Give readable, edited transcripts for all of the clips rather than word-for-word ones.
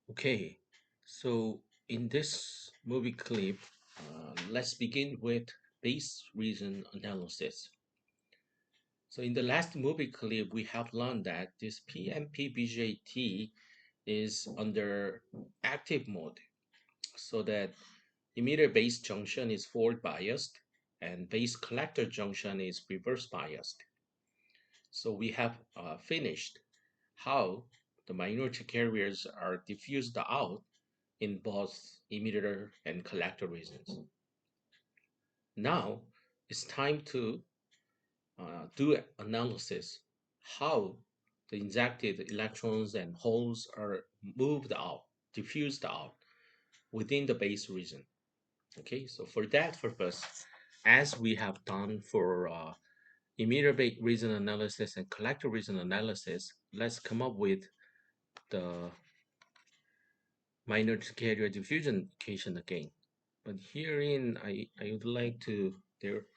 Okay, so in this movie clip, let's begin with base reason analysis. So in the last movie clip, we have learned that this PMP-BJT is under active mode, so that emitter base junction is forward biased and base collector junction is reverse biased. So we have finished how the minority carriers are diffused out in both emitter and collector regions. Now it's time to do analysis how the injected electrons and holes are moved out, diffused out within the base region. Okay, so for that purpose, as we have done for emitter base region analysis and collector region analysis, let's come up with the minor carrier diffusion equation again. But herein, I would like to,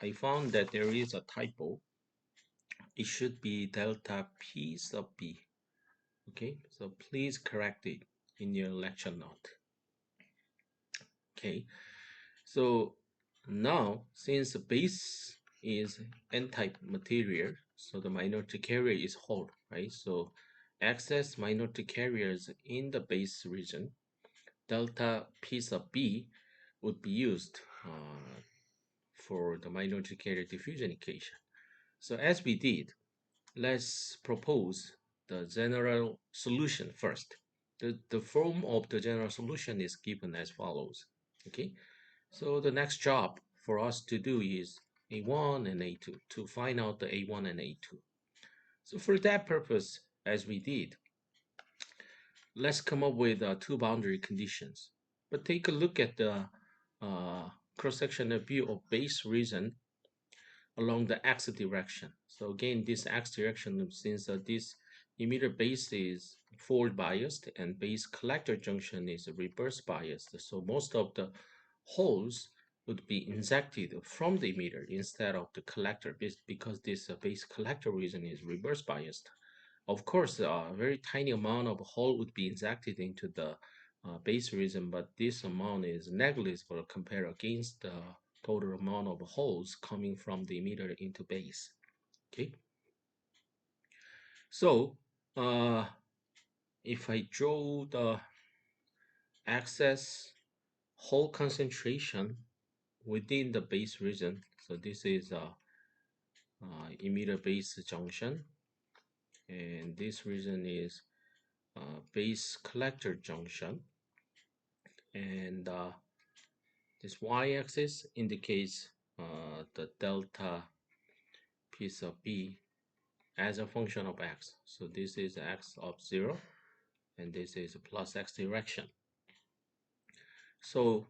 I found that there is a typo. It should be delta P sub B. Okay, so please correct it in your lecture note. Okay, so now since the base is n-type material, so the minority carrier is whole, right? So excess minority carriers in the base region, delta P sub B would be used for the minority carrier diffusion equation. So as we did, let's propose the general solution first. The form of the general solution is given as follows. Okay, so the next job for us to do is A1 and A2 to find out the A1 and A2. So for that purpose, as we did, let's come up with two boundary conditions. But take a look at the cross-sectional view of base region along the x direction. So again, this x direction, since this emitter base is forward biased and base collector junction is reverse biased, so most of the holes would be injected from the emitter instead of the collector because this base collector region is reverse biased. Of course, a very tiny amount of hole would be injected into the base region, but this amount is negligible compared against the total amount of holes coming from the emitter into base. Okay, so if I draw the excess hole concentration within the base region, so this is a emitter base junction, and this region is base collector junction, and this y-axis indicates the delta P sub B as a function of x. So this is x of 0, and this is plus x direction. So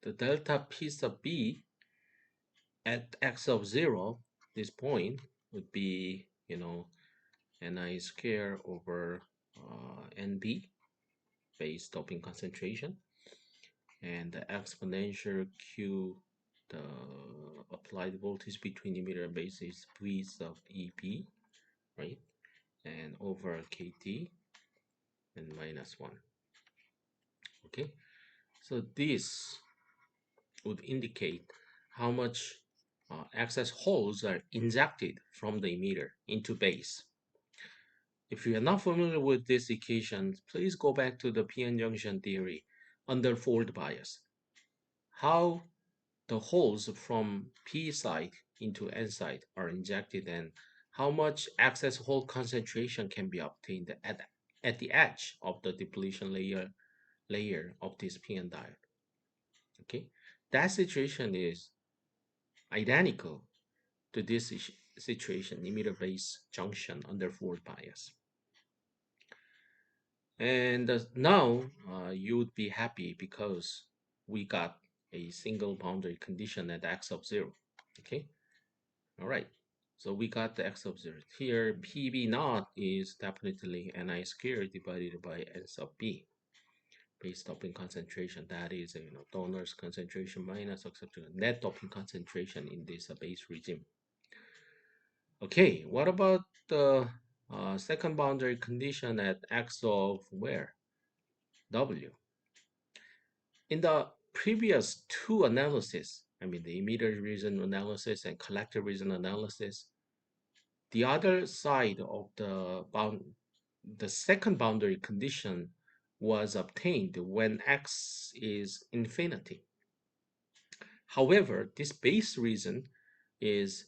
the delta P sub B at x of 0, this point would be, Ni square over Nb, base doping concentration, and the exponential Q, the applied voltage between emitter and base is V sub Eb, right? And over Kt and minus 1. Okay, so this would indicate how much excess holes are injected from the emitter into base. If you are not familiar with this equation, please go back to the p-n junction theory under forward bias. How the holes from P side into N side are injected and how much excess hole concentration can be obtained at the edge of the depletion layer of this p-n diode. Okay, that situation is identical to this situation, emitter base junction under forward bias. And now you would be happy because we got a single boundary condition at x of 0. Okay, all right. So we got the x of 0. Here, PB naught is definitely Ni squared divided by N sub B. Base doping concentration, that is, donor's concentration minus net doping concentration in this base regime. Okay, what about the second boundary condition at x of where? W. In the previous two analysis, I mean the emitter region analysis and collector region analysis, the other side of the second boundary condition was obtained when x is infinity. However, this base region is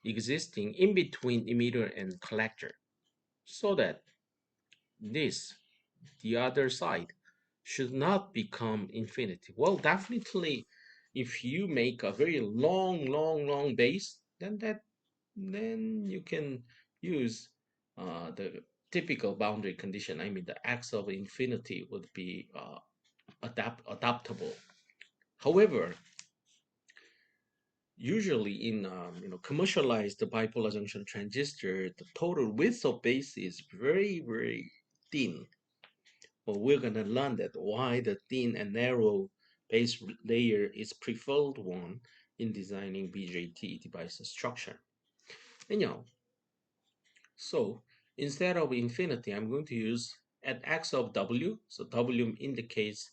existing in between emitter and collector, so that this, the other side, should not become infinity. Well, definitely, if you make a very long base, then you can use the typical boundary condition. I mean, the x of infinity would be adaptable. However, usually in commercialized bipolar junction transistor, the total width of base is very thin. Well, we're gonna learn that why the thin and narrow base layer is preferred one in designing BJT device structure. And so instead of infinity, I'm going to use at x of w. So w indicates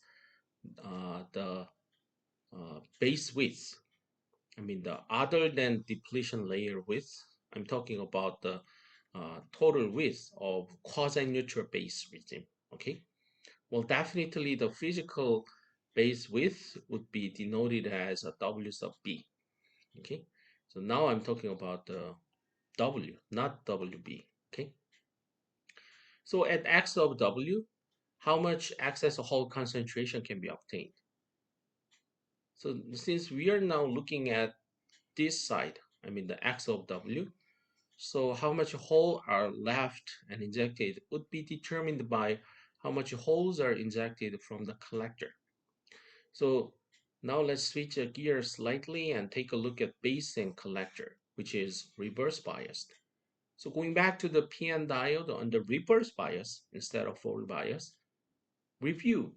the base width. I mean, the other than depletion layer width, I'm talking about the total width of quasi-neutral base regime. Okay. Well, definitely the physical base width would be denoted as a W sub B. Okay. So now I'm talking about the W, not WB. Okay. So at X of W, how much excess Hall concentration can be obtained? So since we are now looking at this side, I mean the X of W, so how much Hall are left and injected would be determined by how much holes are injected from the collector. So now let's switch gears slightly and take a look at base and collector, which is reverse biased. So going back to the PN diode under reverse bias instead of forward bias, review,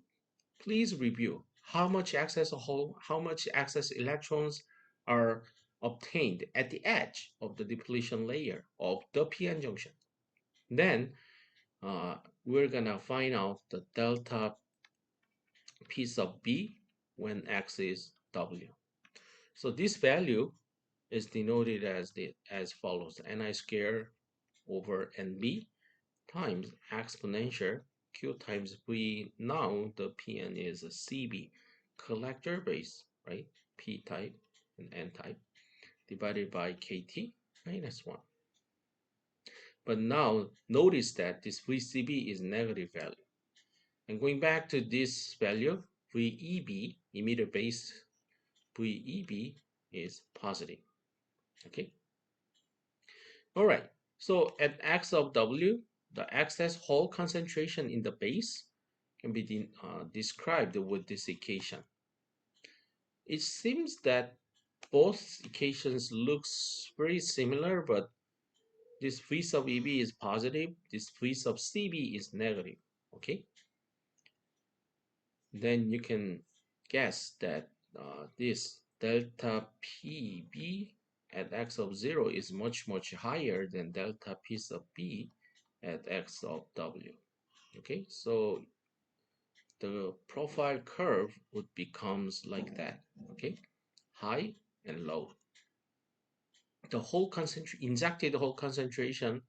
please review how much excess hole, how much excess electrons are obtained at the edge of the depletion layer of the PN junction. Then we're gonna find out the delta P sub B when X is W. So this value is denoted as follows: Ni squared over Nb times exponential Q times V. Now the Pn is a Cb, collector base, right? P type and N type, divided by Kt minus 1. But now notice that this VCB is negative value. And going back to this value, VEB, emitter base, VEB is positive. Okay. All right. So at X of W, the excess Hall concentration in the base can be described with this equation. It seems that both equations looks very similar, but this V sub EB is positive, this V sub CB is negative. Okay. Then you can guess that this delta PB at x of 0 is much higher than delta P sub B at x of W. Okay, so the profile curve would becomes like that. Okay, high and low. The whole injected Hall concentration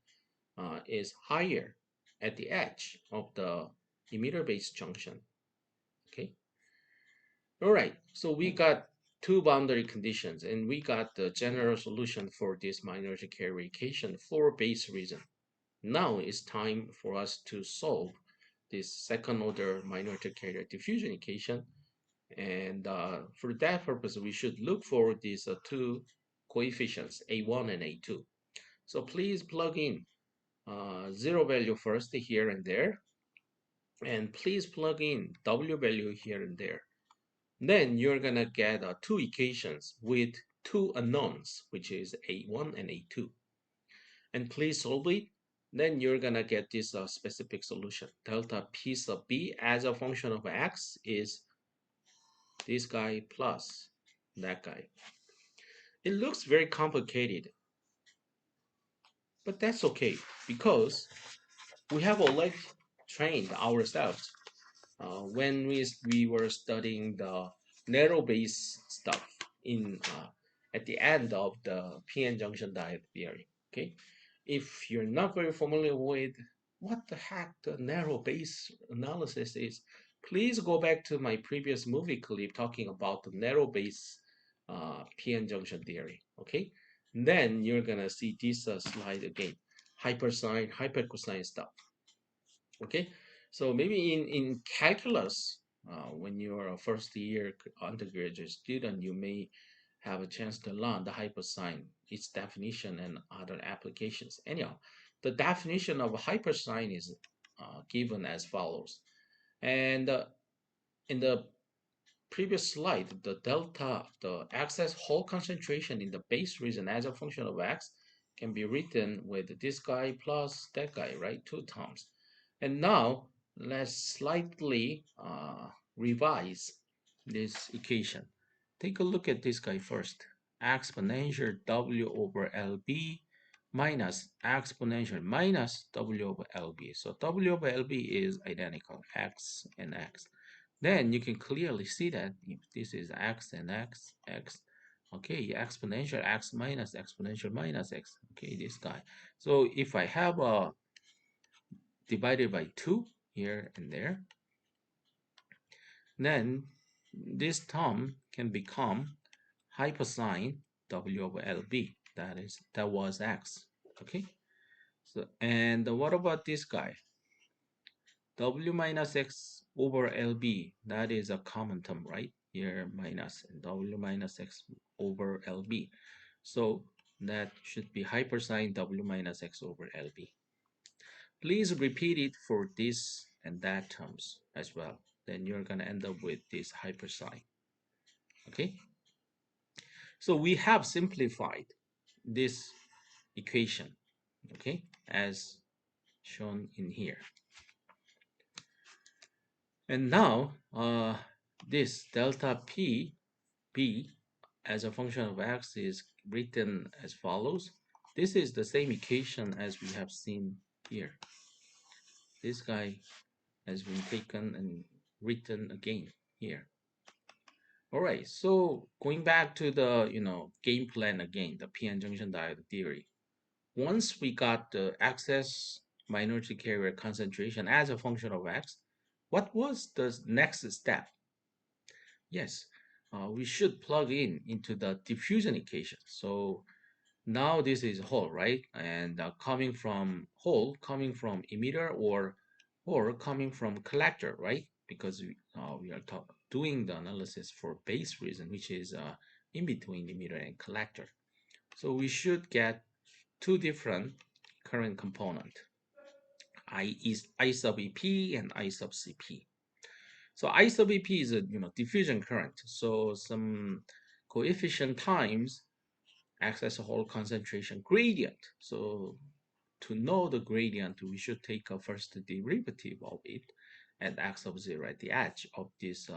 is higher at the edge of the emitter base junction. Okay. All right, so we got two boundary conditions and we got the general solution for this minority carrier equation for base reason. Now it's time for us to solve this second order minority carrier diffusion equation. And for that purpose, we should look for these two coefficients, A1 and A2. So please plug in zero value first here and there. And please plug in W value here and there. Then you're gonna get two equations with two unknowns, which is A1 and A2. And please solve it. Then you're gonna get this specific solution. Delta P sub B as a function of X is this guy plus that guy. It looks very complicated, but that's okay because we have already trained ourselves when we were studying the narrow base stuff in at the end of the p-n junction diode theory. Okay, if you're not very familiar with what the heck the narrow base analysis is, please go back to my previous movie clip talking about the narrow base p-n junction theory. Okay, then you're gonna see this slide again, hypersine, hypercosine stuff. Okay, so maybe in calculus, when you're a first year undergraduate student, you may have a chance to learn the hypersine, its definition, and other applications. Anyhow, the definition of hypersine is given as follows. And in the previous slide, the delta, the excess hole concentration in the base region as a function of x can be written with this guy plus that guy, right? Two terms. And now let's slightly revise this equation. Take a look at this guy first. Exponential W over LB minus exponential minus W over LB. So W over LB is identical, x and x. Then you can clearly see that if this is x and x, x, okay, exponential x minus exponential minus x, okay, this guy. So if I have a divided by 2 here and there, then this term can become hypersine W over LB. That was x, okay? So, and what about this guy? W minus x over LB, that is a common term, right? Here minus and W minus x over LB. So that should be hypersine W minus x over LB. Please repeat it for this and that terms as well. Then you're going to end up with this hypersine. Okay? So we have simplified this equation, okay, as shown in here. And now this delta p b as a function of x is written as follows. This is the same equation as we have seen here. This guy has been taken and written again here. All right, so going back to the game plan again, the p-n junction diode theory. Once we got the excess minority carrier concentration as a function of x, what was the next step? Yes, we should plug in into the diffusion equation. So now this is hole, right? And coming from hole, coming from emitter or coming from collector, right? Because we are doing the analysis for base region, which is in between emitter and collector. So we should get two different current component, I sub EP and I sub CP. So I sub EP is a diffusion current. So some coefficient times excess hole concentration gradient. So to know the gradient, we should take a first derivative of it at x of 0 at the edge of this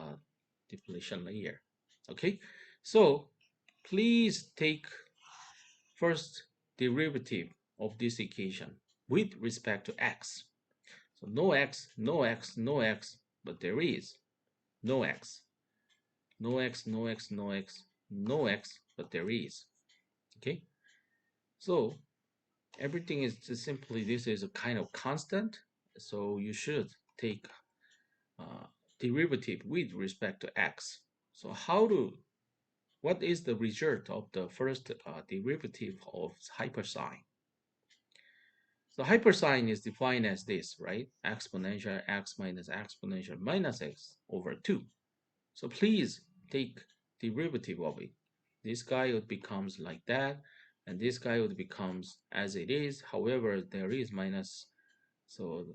depletion layer. Okay, so please take first derivative of this equation with respect to x. So no x, no x, no x, but there is no x, no x, no x, no x, no x, but there is. Okay, so everything is just simply, this is a kind of constant, so you should take derivative with respect to x. So what is the result of the first derivative of hypersine? So hypersine is defined as this, right? Exponential x minus exponential minus x over 2. So please take derivative of it. This guy would becomes like that, and this guy would becomes as it is. However, there is minus, so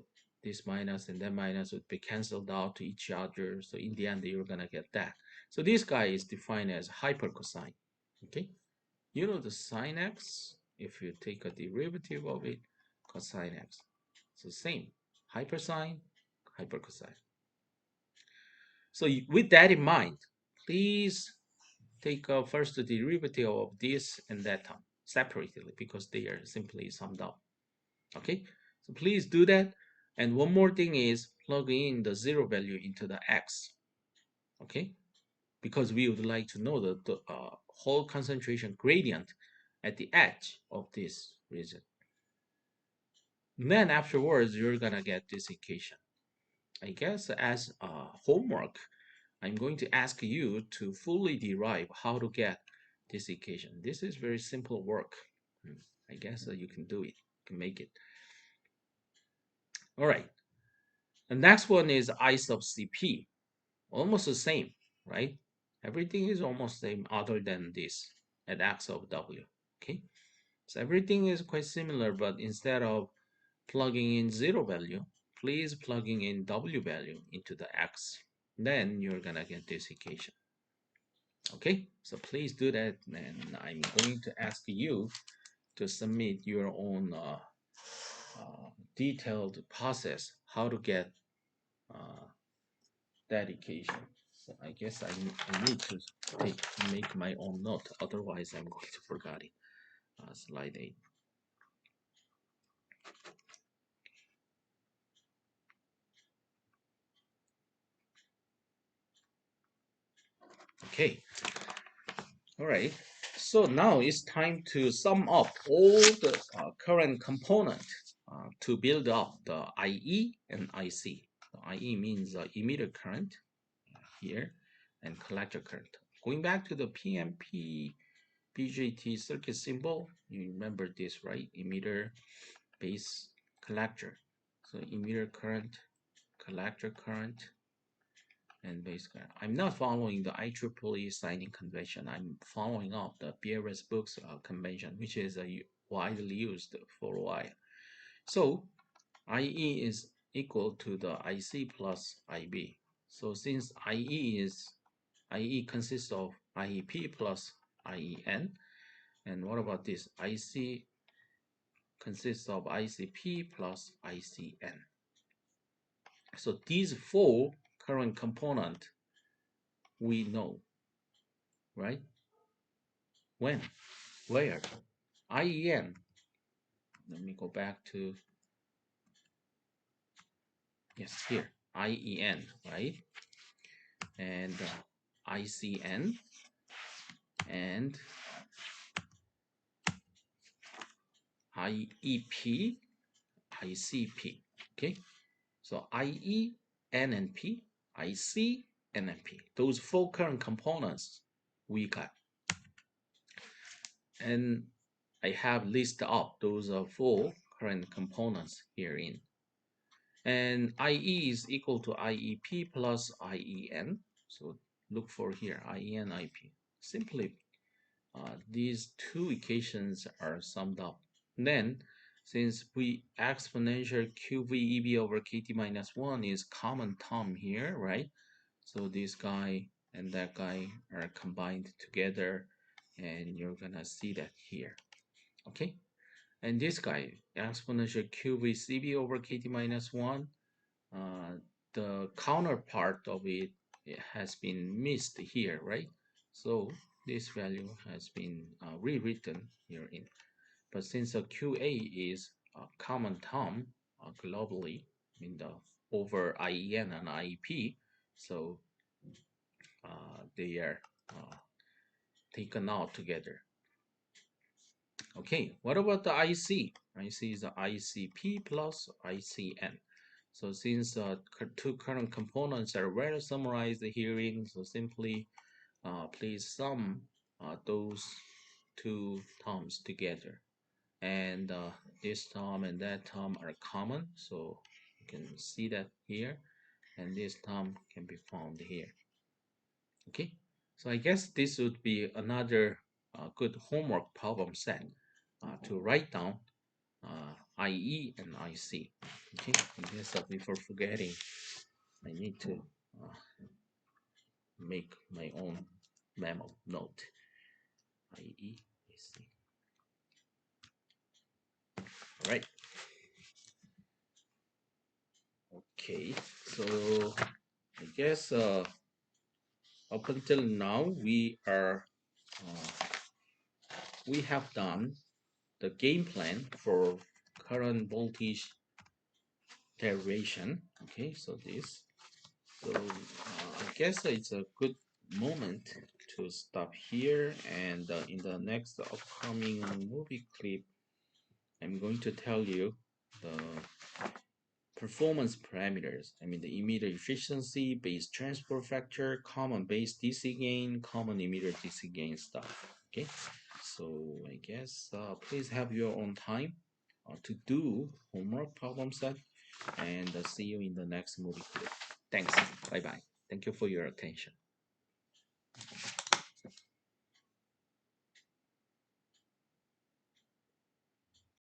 this minus and that minus would be canceled out to each other. So in the end, you're gonna get that. So this guy is defined as hypercosine. Okay, you know the sine x. If you take a derivative of it, cosine x. So same, hypersine, hypercosine. So with that in mind, please take a first derivative of this and that term separately because they are simply summed up. Okay, so please do that. And one more thing is plug in the zero value into the x, okay? Because we would like to know the whole concentration gradient at the edge of this region. And then afterwards, you're gonna get this equation. I guess as homework, I'm going to ask you to fully derive how to get this equation. This is very simple work. I guess you can do it, you can make it. All right, the next one is I sub Cp. Almost the same, right? Everything is almost same other than this at x of w, okay? So everything is quite similar, but instead of plugging in zero value, please plugging in w value into the x. Then you're gonna get this equation. Okay, so please do that, and I'm going to ask you to submit your own detailed process how to get uh, that equation. So I guess I need to make my own note, otherwise I'm going to forget it. Slide 8. Okay, all right. So now it's time to sum up all the current component to build up the IE and IC. The IE means emitter current here and collector current. Going back to the PMP BJT circuit symbol, you remember this, right? Emitter, base, collector. So emitter current, collector current, and base current. I'm not following the IEEE signing convention. I'm following up the BRS books convention, which is widely used for a while. So IE is equal to the IC plus IB. So since IE consists of IEP plus IEN, and what about this? IC consists of ICP plus ICN. So these four current components we know, right? When? Where? IEN. Let me go back to, yes, here. IEN, right? And ICN and IEP, ICP. Okay? So IE, N and P, IC, N and P. Those four current components we got. And I have listed up those four current components herein. And IE is equal to IEP plus IEN. So look for here, IEN, IP. Simply, these two equations are summed up. Then, since we exponential QV EB over KT minus 1 is common term here, right? So this guy and that guy are combined together, and you're gonna see that here, okay? And this guy, exponential QVCB over KT minus 1, uh, the counterpart of it has been missed here, right? So this value has been rewritten herein. But since the QA is a common term globally, in the over IEN and IEP, so they are taken out together. Okay, what about the IC? IC is the ICP plus ICN. So since two current components are well summarized herein, so simply please sum those two terms together. And this term and that term are common, so you can see that here, and this term can be found here. Okay, so I guess this would be another good homework problem set to write down IE and IC. Okay, I guess before forgetting, I need to make my own memo note. IE, IC. All right. Okay, so I guess up until now we have done the game plan for current voltage derivation. Okay, so this. So I guess it's a good moment to stop here, and in the next upcoming movie clip, I'm going to tell you the performance parameters. I mean the emitter efficiency, base transport factor, common base DC gain, common emitter DC gain stuff. Okay, so I guess please have your own time to do homework problem set, and see you in the next movie clip. Thanks. Bye bye. Thank you for your attention.